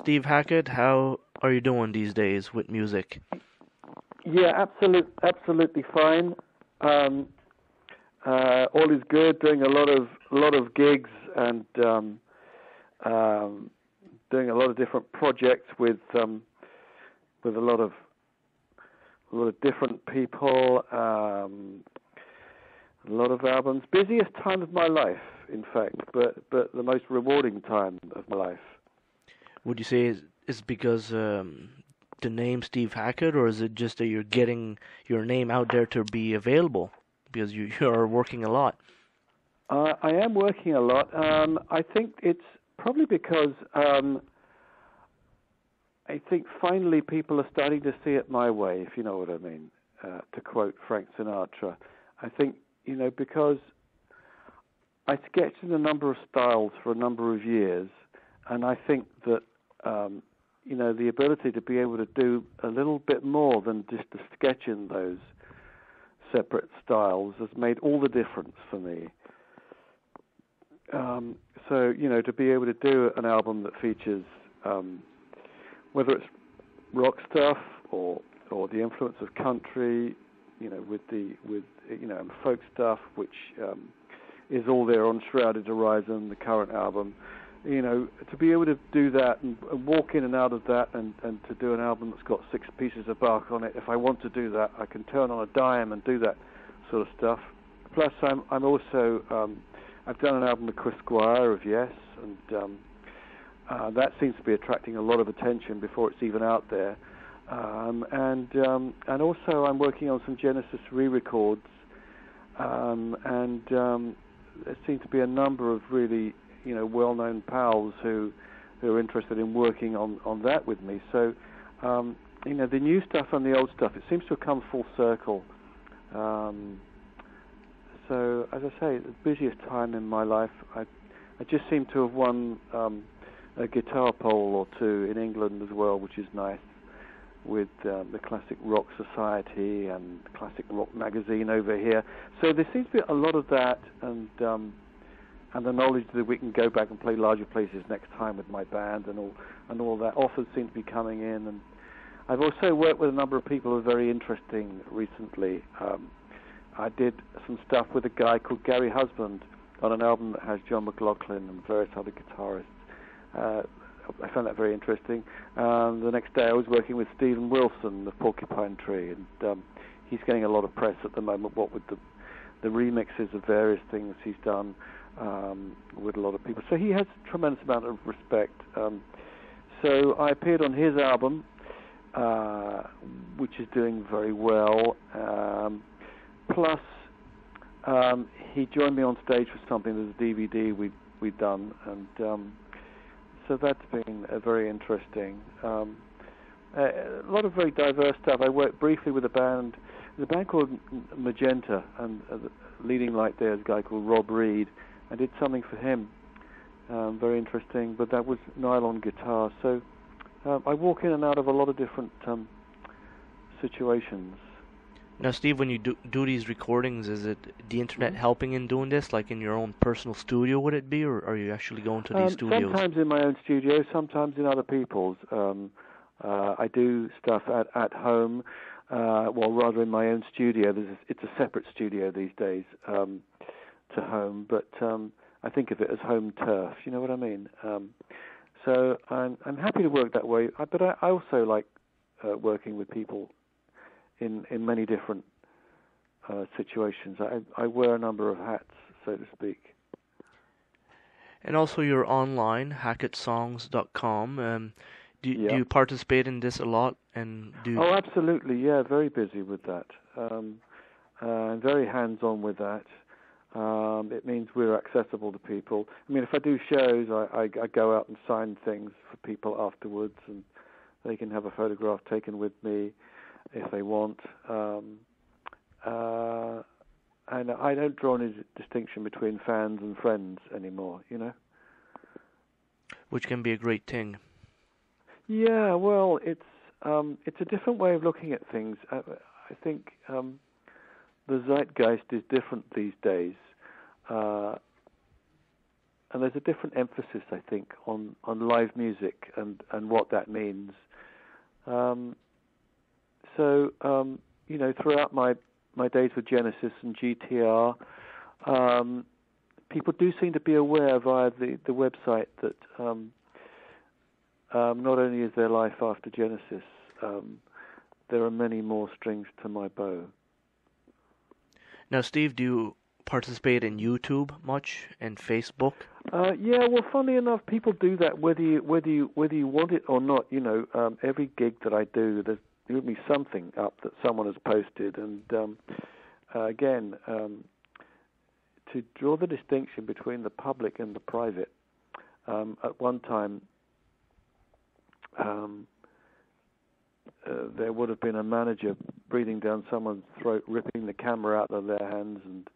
Steve Hackett, how are you doing these days with music? Yeah, absolutely fine. Um, all is good. Doing a lot of gigs and um, doing a lot of different projects with a lot of different people. A lot of albums. Busiest time of my life, in fact, but the most rewarding time of my life. Would you say it's because the name Steve Hackett, or is it just that you're getting your name out there to be available because you are working a lot? I am working a lot. I think it's probably because I think finally people are starting to see it my way, if you know what I mean. To quote Frank Sinatra, I think because I sketched in a number of styles for a number of years, and I think that the ability to be able to do a little bit more than just to sketch in those separate styles has made all the difference for me. So to be able to do an album that features whether it's rock stuff or the influence of country, and folk stuff, which is all there on Shrouded Horizon, the current album. To be able to do that and walk in and out of that, and to do an album that's got 6 pieces of bark on it. If I want to do that, I can turn on a dime and do that sort of stuff. Plus, I'm also I've done an album with Chris Squire of Yes, and that seems to be attracting a lot of attention before it's even out there. And also I'm working on some Genesis re-records, and there seems to be a number of really well-known pals who are interested in working on that with me. So the new stuff and the old stuff, it seems to have come full circle. So as I say, the busiest time in my life. I just seem to have won a guitar poll or two in England as well, which is nice, with the Classic Rock Society and Classic Rock Magazine over here. So there seems to be a lot of that, and the knowledge that we can go back and play larger places next time with my band and all that. Offers seem to be coming in, and I've also worked with a number of people who are very interesting recently. I did some stuff with a guy called Gary Husband on an album that has John McLaughlin and various other guitarists. I found that very interesting. The next day I was working with Stephen Wilson of Porcupine Tree, and he's getting a lot of press at the moment, what with the remixes of various things he's done with a lot of people. So he has a tremendous amount of respect. So I appeared on his album, which is doing very well. Plus, he joined me on stage for something. There's a DVD we'd done, and so that's been very interesting. A lot of very diverse stuff. I worked briefly with a band called Magenta, and the leading light there is a guy called Rob Reed. I did something for him, very interesting, but that was nylon guitar. So I walk in and out of a lot of different situations. Now, Steve, when you do these recordings, is it the internet helping in doing this, like in your own personal studio, would it be, or are you actually going to these studios? Sometimes in my own studio, sometimes in other people's. I do stuff at home, rather in my own studio. It's a separate studio these days to home, but I think of it as home turf. You know what I mean? So I'm happy to work that way, but I also like working with people in many different situations. I wear a number of hats, so to speak. And also you're online, hackettsongs.com. Do you participate in this a lot? Oh, absolutely, yeah, very busy with that. And very hands-on with that. It means we're accessible to people. I mean, if I do shows, I go out and sign things for people afterwards, and they can have a photograph taken with me if they want. And I don't draw any distinction between fans and friends anymore, Which can be a great thing. Yeah, well, it's a different way of looking at things. I think the zeitgeist is different these days. there's a different emphasis, I think, on live music and what that means. Throughout my days with Genesis and GTR, people do seem to be aware via the website that not only is there life after Genesis, there are many more strings to my bow. Now, Steve, do you participate in YouTube much and Facebook? Yeah, well, funnily enough, people do that whether you want it or not. Every gig that I do, there's usually something up that someone has posted, and again, to draw the distinction between the public and the private. At one time, there would have been a manager breathing down someone's throat, ripping the camera out of their hands, and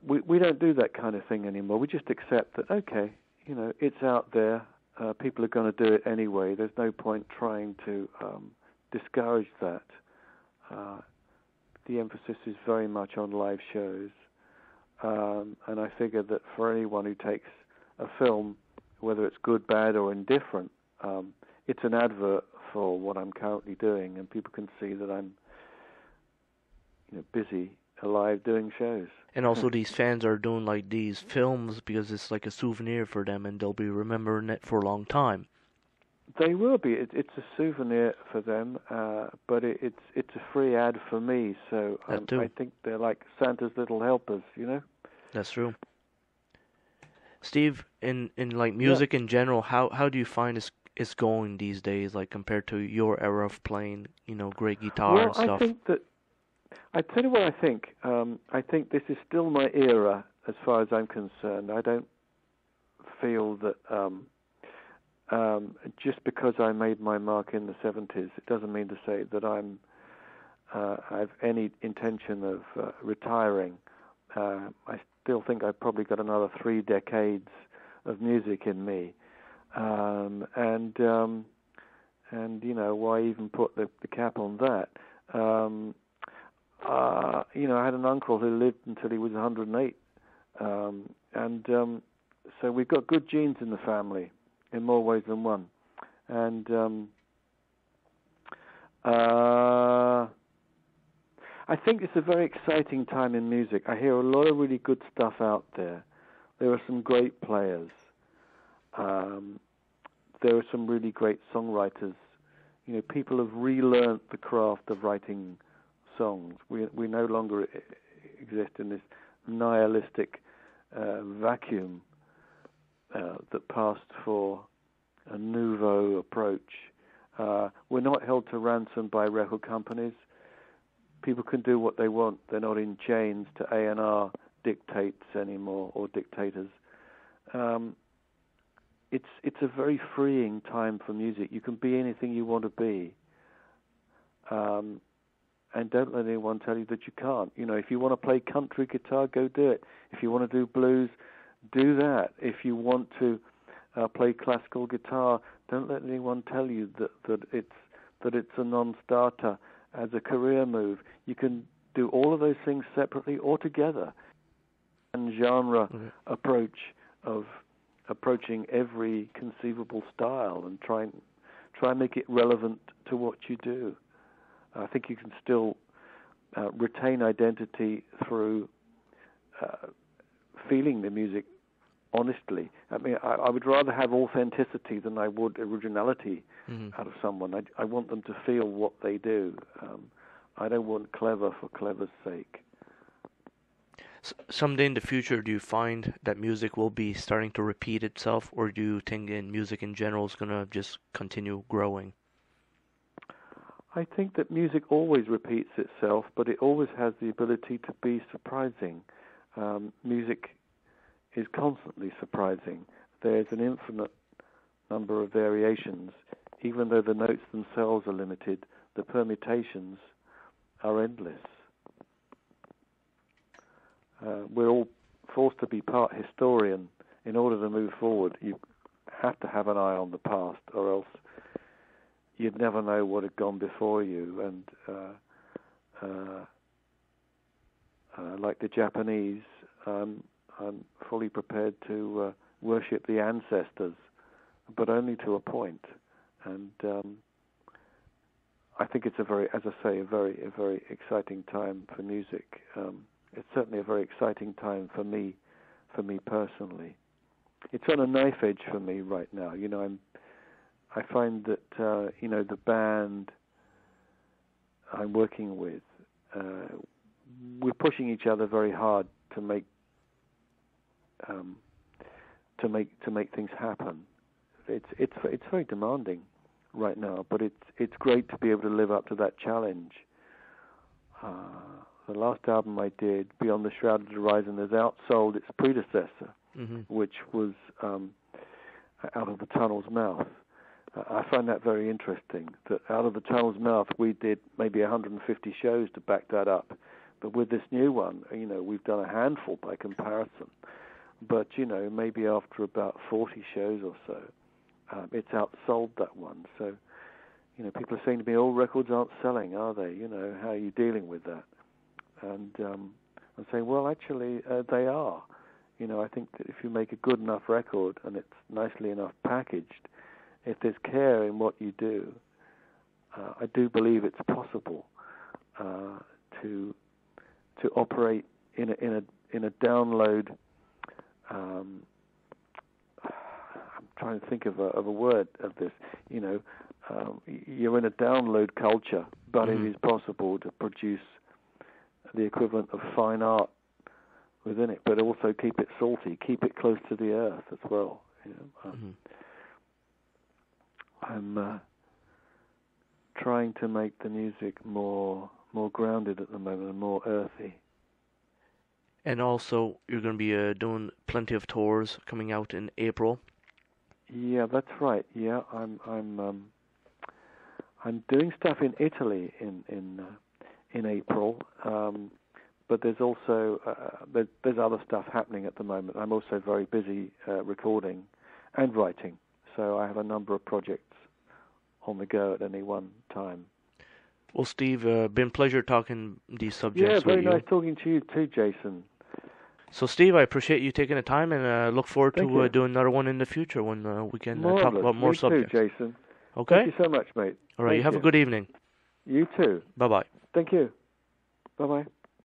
we don't do that kind of thing anymore. We just accept that, okay, it's out there. People are going to do it anyway. There's no point trying to discourage that. The emphasis is very much on live shows, and I figure that for anyone who takes a film, whether it's good, bad, or indifferent, it's an advert for what I'm currently doing, and people can see that I'm busy, alive, doing shows. And also these fans are doing like these films because it's like a souvenir for them, and they'll be remembering it for a long time. They will be. It's a souvenir for them, but it's a free ad for me. So I think they're like Santa's little helpers, That's true. Steve, in like music in general, how do you find it's going these days, like compared to your era of playing, great guitar and stuff? I tell you what I think. I think this is still my era as far as I'm concerned. I don't feel that just because I made my mark in the 70s, it doesn't mean to say that I have any intention of retiring. I still think I've probably got another 3 decades of music in me, and why even put the cap on that? I had an uncle who lived until he was 108, so we've got good genes in the family in more ways than one, and I think it's a very exciting time in music. I hear a lot of really good stuff out there. There are some great players. There are some really great songwriters. People have relearned the craft of writing songs. We no longer exist in this nihilistic vacuum that passed for a nouveau approach. We're not held to ransom by record companies. People can do what they want. They're not in chains to A&R dictates anymore, or dictators. It's a very freeing time for music. You can be anything you want to be. And don't let anyone tell you that you can't. If you want to play country guitar, go do it. If you want to do blues, do that. If you want to play classical guitar, don't let anyone tell you that it's a non-starter as a career move. You can do all of those things separately or together. And genre approach of approaching every conceivable style and try and make it relevant to what you do. I think you can still retain identity through feeling the music honestly. I mean, I would rather have authenticity than I would originality out of someone. I want them to feel what they do. I don't want clever for clever's sake. Someday in the future, do you find that music will be starting to repeat itself, or do you think music in general is going to just continue growing? I think that music always repeats itself, but it always has the ability to be surprising. Music is constantly surprising. There's an infinite number of variations. Even though the notes themselves are limited, the permutations are endless. We're all forced to be part historian. In order to move forward, you have to have an eye on the past, or else you'd never know what had gone before you. And like the Japanese, I'm fully prepared to worship the ancestors, but only to a point. And I think it's a very exciting time for music. It's certainly a very exciting time for me personally. It's on a knife edge for me right now. I find that the band I'm working with, we're pushing each other very hard to make things happen. It's very demanding right now, but it's great to be able to live up to that challenge. The last album I did, Beyond the Shrouded Horizon, has outsold its predecessor, which was Out of the Tunnel's Mouth. I find that very interesting, that Out of the Tunnel's Mouth, we did maybe 150 shows to back that up. But with this new one, we've done a handful by comparison. But, maybe after about 40 shows or so, it's outsold that one. So, people are saying to me, all records aren't selling, are they? How are you dealing with that? And I'm saying, well, actually, they are. I think that if you make a good enough record and it's nicely enough packaged, if there's care in what you do, I do believe it's possible to operate in a download. I'm trying to think of a word of this. You're in a download culture, but it is possible to produce the equivalent of fine art within it, but also keep it salty, keep it close to the earth as well. I'm trying to make the music more grounded at the moment and more earthy. And also, you're going to be doing plenty of tours coming out in April. Yeah, that's right. Yeah, I'm doing stuff in Italy in April, but there's also there's other stuff happening at the moment. I'm also very busy recording and writing, so I have a number of projects on the go at any one time. Well, Steve, been a pleasure talking these subjects with you. Yeah, very nice talking to you too, Jason. So, Steve, I appreciate you taking the time, and look forward to doing another one in the future when we can talk about more subjects. Me too, Jason. Okay? Thank you so much, mate. All right, you have a good evening. You too. Bye-bye. Thank you. Bye-bye.